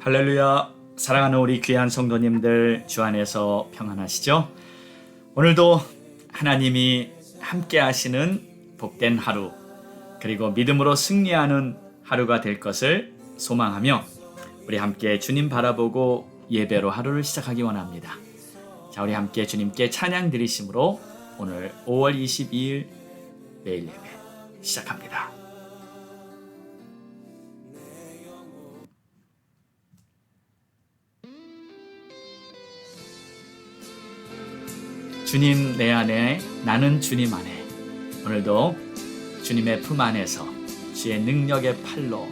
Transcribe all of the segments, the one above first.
할렐루야. 사랑하는 우리 귀한 성도님들, 주 안에서 평안하시죠? 오늘도 하나님이 함께 하시는 복된 하루, 그리고 믿음으로 승리하는 하루가 될 것을 소망하며 우리 함께 주님 바라보고 예배로 하루를 시작하기 원합니다. 자, 우리 함께 주님께 찬양 드리심으로 오늘 5월 22일 매일 예배 시작합니다. 주님 내 안에, 나는 주님 안에. 오늘도 주님의 품 안에서 주의 능력의 팔로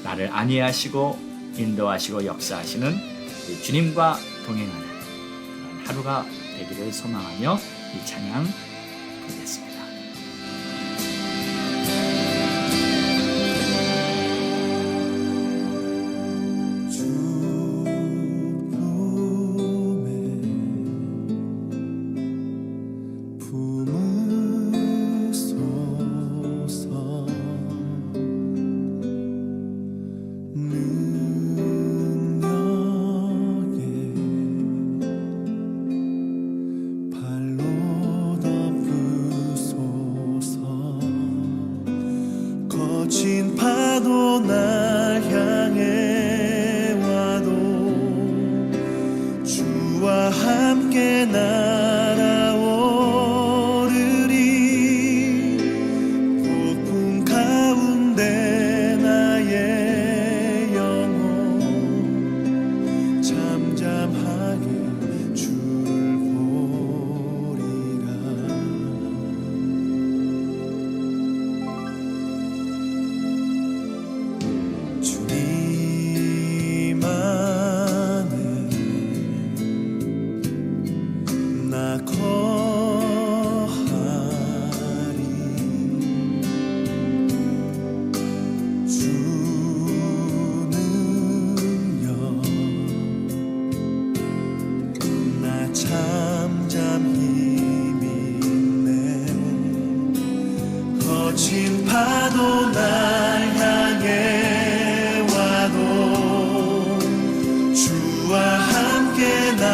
나를 안위하시고 인도하시고 역사하시는 우리 주님과 동행하는 그런 하루가 되기를 소망하며 이 찬양 부르겠습니다. 파도 날 향해 와도 주와 함께 날아오르리. 폭풍 가운데 나의 영혼 잠잠하게 주를 보리라. 주님 안에 나 거하리. 주 능력 나 잠잠히 믿네. 거친 파도 날 향해 와도 주와 함께 날아오르리.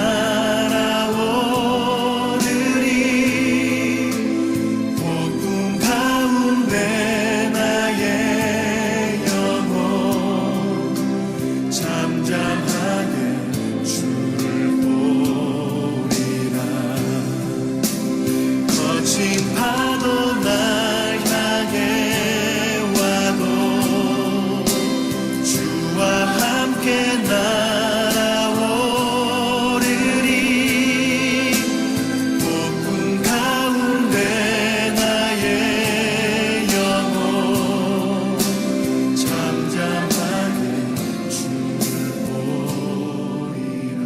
폭풍 가운데 나의 영혼 잠잠하게 주를 보리라. 거친 파도 날 향해 와도 주와 함께 날아오르리. 폭풍 가운데 나의 영혼 잠잠하게 주를 보리라.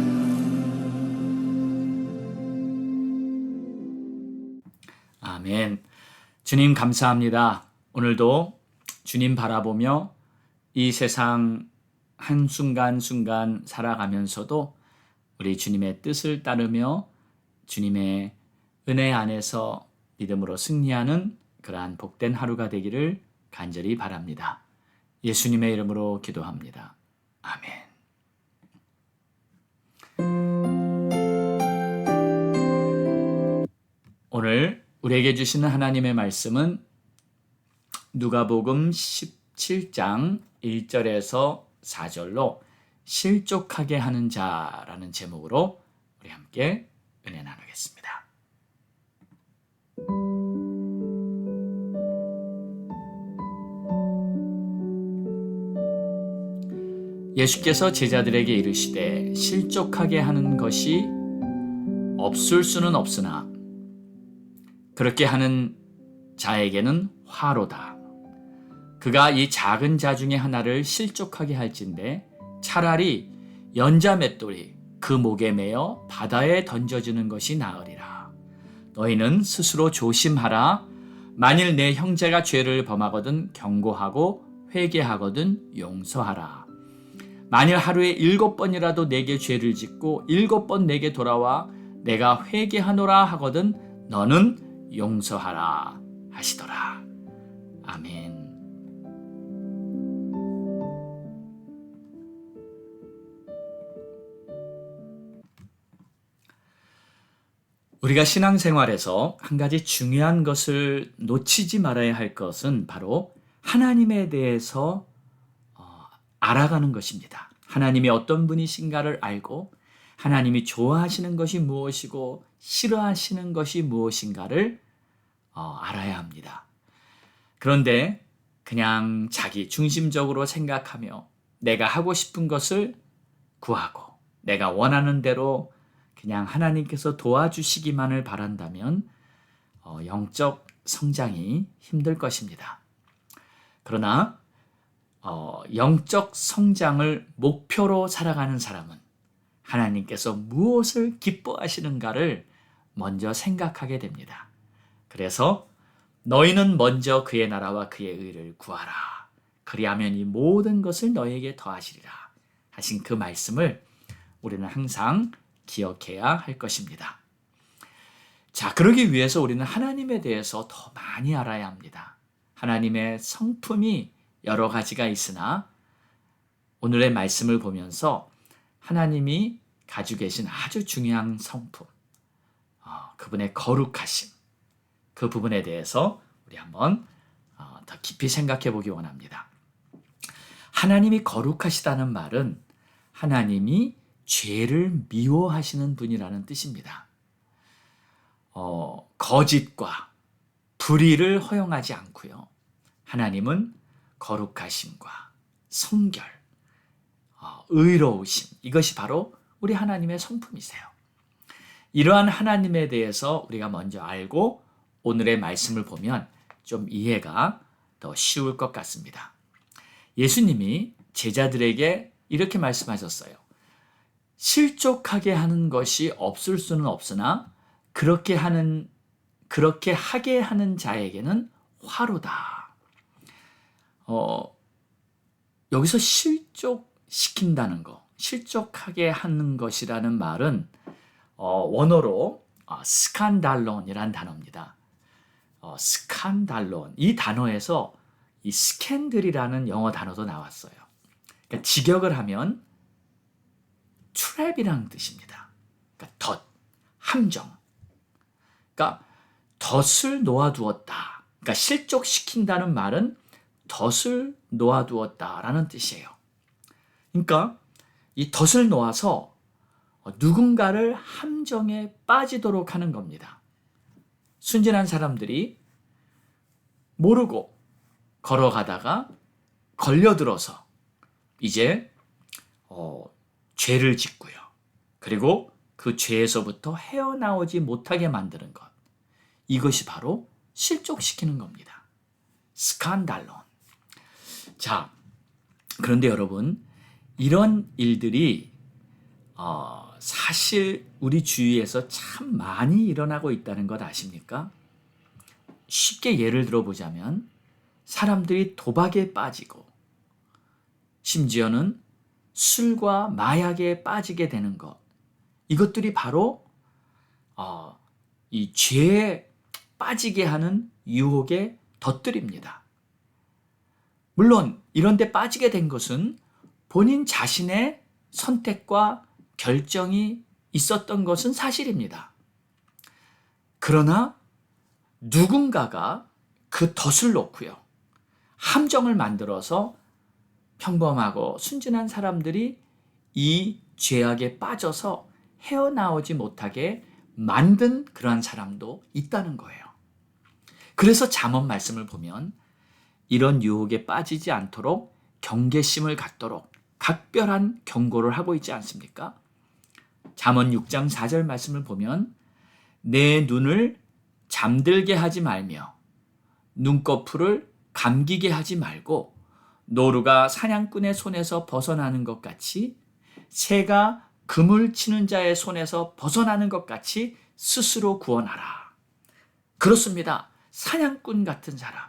아멘. 주님 감사합니다. 오늘도 주님 바라보며 이 세상 한순간순간 살아가면서도 우리 주님의 뜻을 따르며 주님의 은혜 안에서 믿음으로 승리하는 그러한 복된 하루가 되기를 간절히 바랍니다. 예수님의 이름으로 기도합니다. 아멘. 오늘 우리에게 주시는 하나님의 말씀은 누가복음 17장 1절에서 4절로 실족하게 하는 자라는 제목으로 우리 함께 은혜 나누겠습니다. 예수께서 제자들에게 이르시되 실족하게 하는 것이 없을 수는 없으나 그렇게 하는 자에게는 화로다. 그가 이 작은 자 중에 하나를 실족하게 할진대 차라리 연자 맷돌이 그 목에 매어 바다에 던져지는 것이 나으리라. 너희는 스스로 조심하라. 만일 내 형제가 죄를 범하거든 경고하고 회개하거든 용서하라. 만일 하루에 7번이라도 내게 죄를 짓고 7번 내게 돌아와 내가 회개하노라 하거든 너는 용서하라 하시더라. 아멘. 우리가 신앙생활에서 한 가지 중요한 것을 놓치지 말아야 할 것은 바로 하나님에 대해서 알아가는 것입니다. 하나님이 어떤 분이신가를 알고 하나님이 좋아하시는 것이 무엇이고 싫어하시는 것이 무엇인가를 알아야 합니다. 그런데 그냥 자기 중심적으로 생각하며 내가 하고 싶은 것을 구하고 내가 원하는 대로 그냥 하나님께서 도와주시기만을 바란다면 영적 성장이 힘들 것입니다. 그러나 영적 성장을 목표로 살아가는 사람은 하나님께서 무엇을 기뻐하시는가를 먼저 생각하게 됩니다. 그래서 너희는 먼저 그의 나라와 그의 의를 구하라. 그리하면 이 모든 것을 너희에게 더하시리라 하신 그 말씀을 우리는 항상 기억해야 할 것입니다. 자, 그러기 위해서 우리는 하나님에 대해서 더 많이 알아야 합니다. 하나님의 성품이 여러 가지가 있으나 오늘의 말씀을 보면서 하나님이 가지고 계신 아주 중요한 성품, 그분의 거룩하심, 그 부분에 대해서 우리 한번 더 깊이 생각해 보기 원합니다. 하나님이 거룩하시다는 말은 하나님이 죄를 미워하시는 분이라는 뜻입니다. 거짓과 불의를 허용하지 않고요. 하나님은 거룩하심과 성결, 의로우심, 이것이 바로 우리 하나님의 성품이세요. 이러한 하나님에 대해서 우리가 먼저 알고 오늘의 말씀을 보면 좀 이해가 더 쉬울 것 같습니다. 예수님이 제자들에게 이렇게 말씀하셨어요. 실족하게 하는 것이 없을 수는 없으나 그렇게 하게 하는 자에게는 화로다. 여기서 실족시킨다는 거, 실족하게 하는 것이라는 말은 원어로 스칸달론이라는 단어입니다. 스칸달론, 이 단어에서 이 스캔들이라는 영어 단어도 나왔어요. 그러니까 직역을 하면 트랩이라는 뜻입니다. 그러니까 덫, 함정. 그러니까 덫을 놓아두었다. 그러니까 실족시킨다는 말은 덫을 놓아두었다라는 뜻이에요. 그러니까 이 덫을 놓아서 누군가를 함정에 빠지도록 하는 겁니다. 순진한 사람들이 모르고 걸어가다가 걸려들어서 이제 죄를 짓고요. 그리고 그 죄에서부터 헤어나오지 못하게 만드는 것. 이것이 바로 실족시키는 겁니다. 스칸달론. 자, 그런데 여러분, 이런 일들이 사실 우리 주위에서 참 많이 일어나고 있다는 것 아십니까? 쉽게 예를 들어보자면 사람들이 도박에 빠지고 심지어는 술과 마약에 빠지게 되는 것, 이것들이 바로 이 죄에 빠지게 하는 유혹의 덫들입니다. 물론 이런 데 빠지게 된 것은 본인 자신의 선택과 결정이 있었던 것은 사실입니다. 그러나 누군가가 그 덫을 놓고요, 함정을 만들어서 평범하고 순진한 사람들이 이 죄악에 빠져서 헤어나오지 못하게 만든 그러한 사람도 있다는 거예요. 그래서 잠언 말씀을 보면 이런 유혹에 빠지지 않도록 경계심을 갖도록 각별한 경고를 하고 있지 않습니까? 잠언 6장 4절 말씀을 보면 내 눈을 잠들게 하지 말며 눈꺼풀을 감기게 하지 말고 노루가 사냥꾼의 손에서 벗어나는 것 같이 새가 그물 치는 자의 손에서 벗어나는 것 같이 스스로 구원하라. 그렇습니다. 사냥꾼 같은 사람,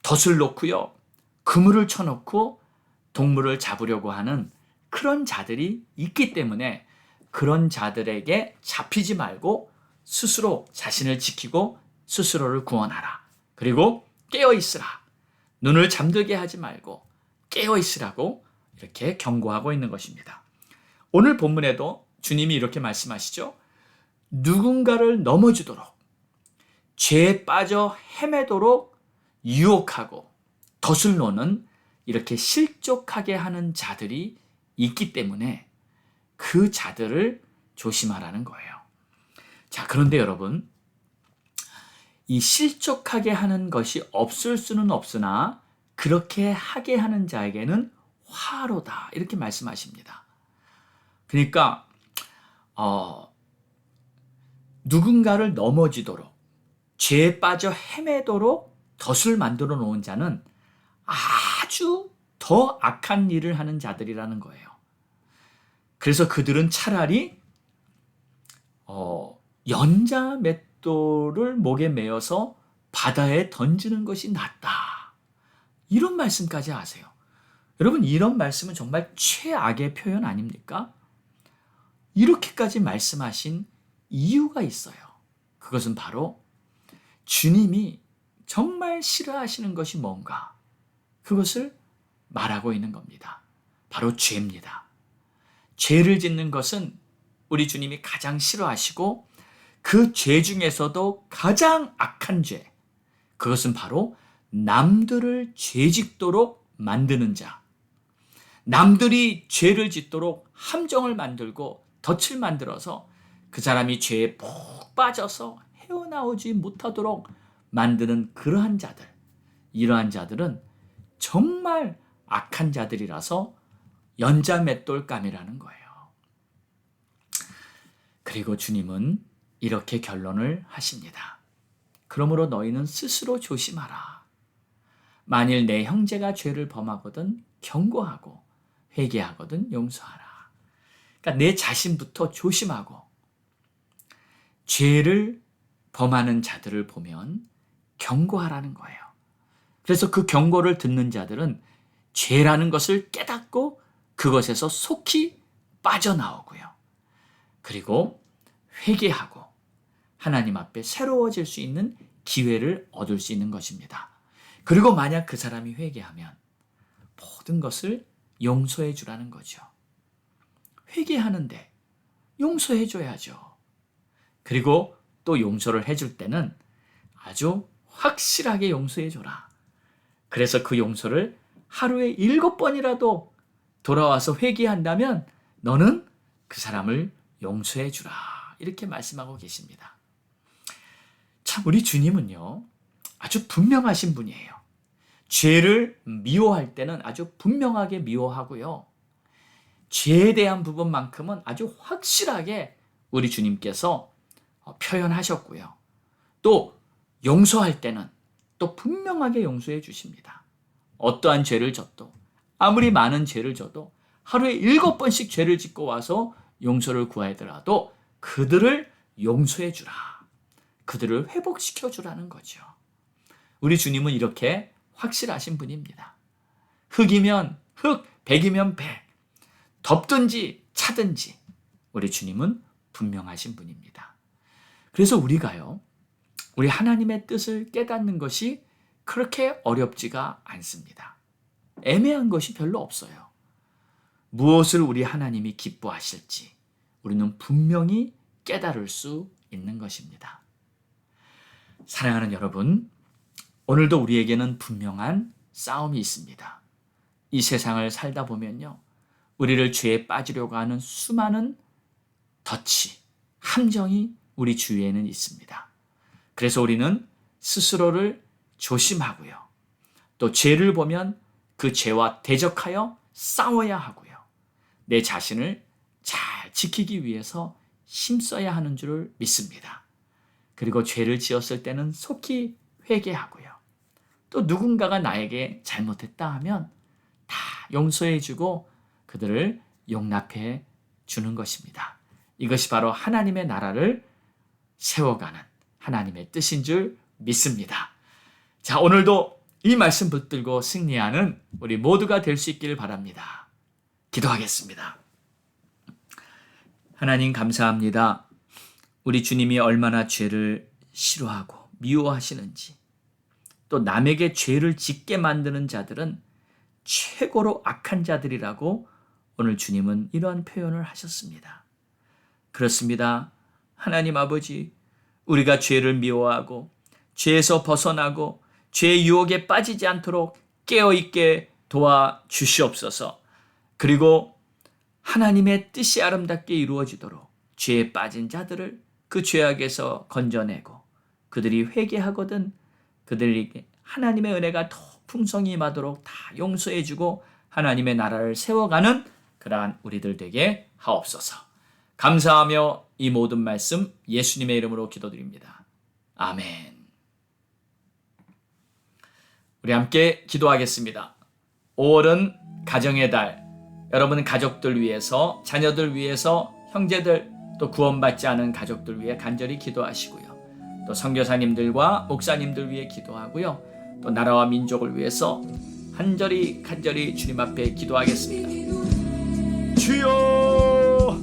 덫을 놓고요, 그물을 쳐놓고 동물을 잡으려고 하는 그런 자들이 있기 때문에 그런 자들에게 잡히지 말고 스스로 자신을 지키고 스스로를 구원하라. 그리고 깨어있으라. 눈을 잠들게 하지 말고 깨어있으라고 이렇게 경고하고 있는 것입니다. 오늘 본문에도 주님이 이렇게 말씀하시죠. 누군가를 넘어지도록, 죄에 빠져 헤매도록 유혹하고 덫을 놓는 이렇게 실족하게 하는 자들이 있기 때문에 그 자들을 조심하라는 거예요. 자, 그런데 여러분, 이 실족하게 하는 것이 없을 수는 없으나 그렇게 하게 하는 자에게는 화로다, 이렇게 말씀하십니다. 그러니까 누군가를 넘어지도록, 죄에 빠져 헤매도록 덫을 만들어 놓은 자는 아주 더 악한 일을 하는 자들이라는 거예요. 그래서 그들은 차라리 연자 맷돌을 목에 매어서 바다에 던지는 것이 낫다, 이런 말씀까지 하세요. 여러분, 이런 말씀은 정말 최악의 표현 아닙니까? 이렇게까지 말씀하신 이유가 있어요. 그것은 바로 주님이 정말 싫어하시는 것이 뭔가, 그것을 말하고 있는 겁니다. 바로 죄입니다. 죄를 짓는 것은 우리 주님이 가장 싫어하시고, 그 죄 중에서도 가장 악한 죄, 그것은 바로 남들을 죄 짓도록 만드는 자, 남들이 죄를 짓도록 함정을 만들고 덫을 만들어서 그 사람이 죄에 푹 빠져서 헤어나오지 못하도록 만드는 그러한 자들, 이러한 자들은 정말 악한 자들이라서 연자맷돌감이라는 거예요. 그리고 주님은 이렇게 결론을 하십니다. 그러므로 너희는 스스로 조심하라. 만일 내 형제가 죄를 범하거든 경고하고 회개하거든 용서하라. 그러니까 내 자신부터 조심하고, 죄를 범하는 자들을 보면 경고하라는 거예요. 그래서 그 경고를 듣는 자들은 죄라는 것을 깨닫고 그것에서 속히 빠져나오고요. 그리고 회개하고 하나님 앞에 새로워질 수 있는 기회를 얻을 수 있는 것입니다. 그리고 만약 그 사람이 회개하면 모든 것을 용서해 주라는 거죠. 회개하는데 용서해 줘야죠. 그리고 또 용서를 해줄 때는 아주 확실하게 용서해 줘라. 그래서 그 용서를 하루에 7번이라도 돌아와서 회개한다면 너는 그 사람을 용서해 주라, 이렇게 말씀하고 계십니다. 참, 우리 주님은요, 아주 분명하신 분이에요. 죄를 미워할 때는 아주 분명하게 미워하고요, 죄에 대한 부분만큼은 아주 확실하게 우리 주님께서 표현하셨고요, 또 용서할 때는 또 분명하게 용서해 주십니다. 어떠한 죄를 져도, 아무리 많은 죄를 져도 하루에 7번씩 죄를 짓고 와서 용서를 구하더라도 그들을 용서해 주라, 그들을 회복시켜 주라는 거죠. 우리 주님은 이렇게 확실하신 분입니다. 흑이면 흑, 백이면 백, 덥든지 차든지 우리 주님은 분명하신 분입니다. 그래서 우리가요, 우리 하나님의 뜻을 깨닫는 것이 그렇게 어렵지가 않습니다. 애매한 것이 별로 없어요. 무엇을 우리 하나님이 기뻐하실지 우리는 분명히 깨달을 수 있는 것입니다. 사랑하는 여러분, 오늘도 우리에게는 분명한 싸움이 있습니다. 이 세상을 살다 보면요, 우리를 죄에 빠지려고 하는 수많은 덫이, 함정이 우리 주위에는 있습니다. 그래서 우리는 스스로를 조심하고요, 또 죄를 보면 그 죄와 대적하여 싸워야 하고요, 내 자신을 잘 지키기 위해서 힘써야 하는 줄을 믿습니다. 그리고 죄를 지었을 때는 속히 회개하고요, 또 누군가가 나에게 잘못했다 하면 다 용서해주고 그들을 용납해 주는 것입니다. 이것이 바로 하나님의 나라를 세워가는 하나님의 뜻인 줄 믿습니다. 자, 오늘도 이 말씀 붙들고 승리하는 우리 모두가 될 수 있기를 바랍니다. 기도하겠습니다. 하나님, 감사합니다. 우리 주님이 얼마나 죄를 싫어하고 미워하시는지, 또 남에게 죄를 짓게 만드는 자들은 최고로 악한 자들이라고 오늘 주님은 이러한 표현을 하셨습니다. 그렇습니다. 하나님 아버지, 우리가 죄를 미워하고 죄에서 벗어나고 죄의 유혹에 빠지지 않도록 깨어있게 도와주시옵소서. 그리고 하나님의 뜻이 아름답게 이루어지도록 죄에 빠진 자들을 그 죄악에서 건져내고 그들이 회개하거든 그들에게 하나님의 은혜가 더 풍성히 임하도록 다 용서해주고 하나님의 나라를 세워가는 그러한 우리들 되게 하옵소서. 감사하며 이 모든 말씀 예수님의 이름으로 기도드립니다. 아멘. 우리 함께 기도하겠습니다. 5월은 가정의 달. 여러분 가족들 위해서, 자녀들 위해서, 형제들, 또 구원받지 않은 가족들 위해 간절히 기도하시고요. 또 선교사님들과 목사님들 위해 기도하고요. 또 나라와 민족을 위해서 간절히 주님 앞에 기도하겠습니다. 주여!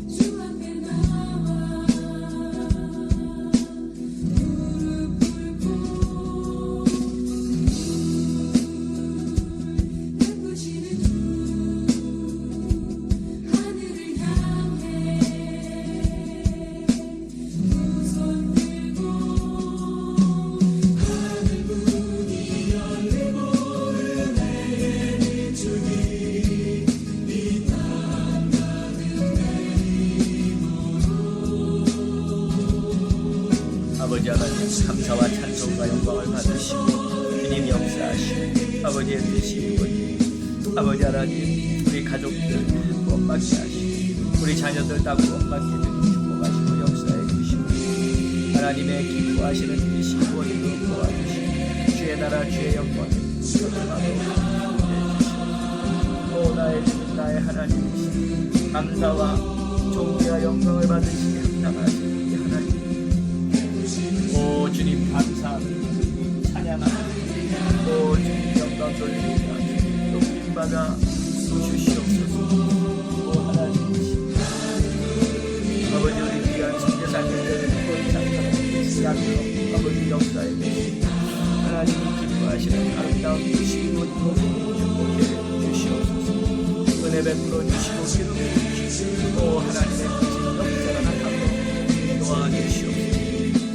아버지 하나님, 감사와 찬송과 영광을 받으시고 주님 역사하시고 아버지의 뜻이 이루어지고 아버지 하나님, 우리 가족들 구원받게 하시고 우리 자녀들 다 구원받게 되는 축복하시고 역사해 주시고 하나님의 기뻐하시는 뜻이 이루어지도록 도와주시고 주의 나라 주의 영광을 오 나의 주님 나의 하나님, 감사와 존귀와 영광을 받으시게 합당하시고 하나님, 오 주님 감사합니다. 찬양합니다. 오 주님 영광 돌립니다. 높임 받아 주시옵소서. 오 하나님, 아버지 우리 귀한 선교사님들 우리 장사님 아버지 역사에 주시고 하나님이 기뻐하시는 아름다운 뜻이고 축복해 주시옵소서. 은혜 베풀어 주시고 기도해 주시고 오 하나님의 뜻이 역사가 나타나고 도와주시옵소서.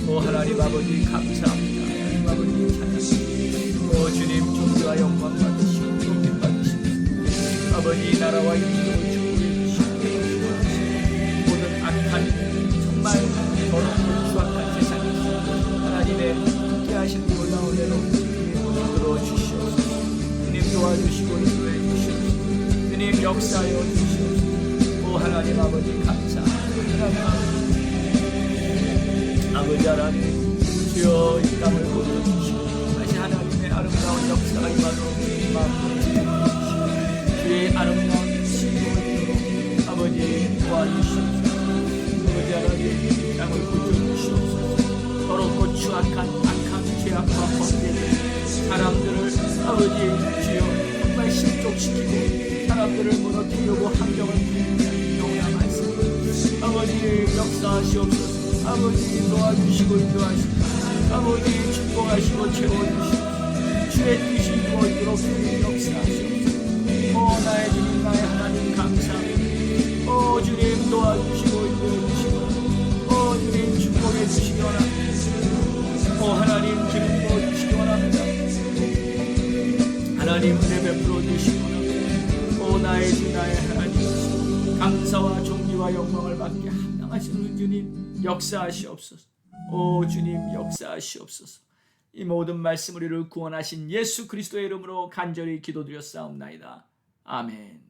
오 하나님 아버지 감사합니다. 하나님 아버지 찬양합니다. 오 주님 존귀와 영광 받으시고 높임 받으시고 아버지 나라와 민족을 축복해 주시고 모든 악한 정말 더럽고 추악한 세상에서 하나님의 함께하시는 놀라운 은혜로 들어 주시옵소서. 주님 도와주시고 인도해 주시옵소서. 주님 역사하여 주시옵소서. 오 하나님 아버지 감사합니다. 하나님 아버지 하나님, 주여 이 땅을 고쳐주시고 다시 하나님의 아름다운 역사가 임하도록 주의 아름다운 뜻이 아버지 도와주시옵소서. 아버지 하나님, 이 땅을 고쳐주시옵소서. 더럽고 추악한 악한 죄악과 범죄들 사람들을 아버지 주여 정말 실족시키고 사람들을 무너뜨리려고 함정을 부리는 용납 말씀 아버지 역사하시옵소서. 아버지 도와주시고 인도하시고 아버지 축복하시고 채워주시고 주의 뜻이 이루어지도록 주님 역사하시옵소서. 오 나의 주님 나의 하나님 감사합니다. 오 주님 도와주시고 인도해주시고 오 주님 축복해 주시기 원합니다. 오 하나님 기름 부어주시기 원합니다. 하나님 은혜 베풀어 주시기 원합니다. 오 나의 주 나의 하나님, 감사와 존귀와 영광을 받게 합당하시는 주님 역사하시옵소서. 오 주님 역사하시옵소서. 이 모든 말씀 우리를 구원하신 예수 그리스도의 이름으로 간절히 기도드렸사옵나이다. 아멘.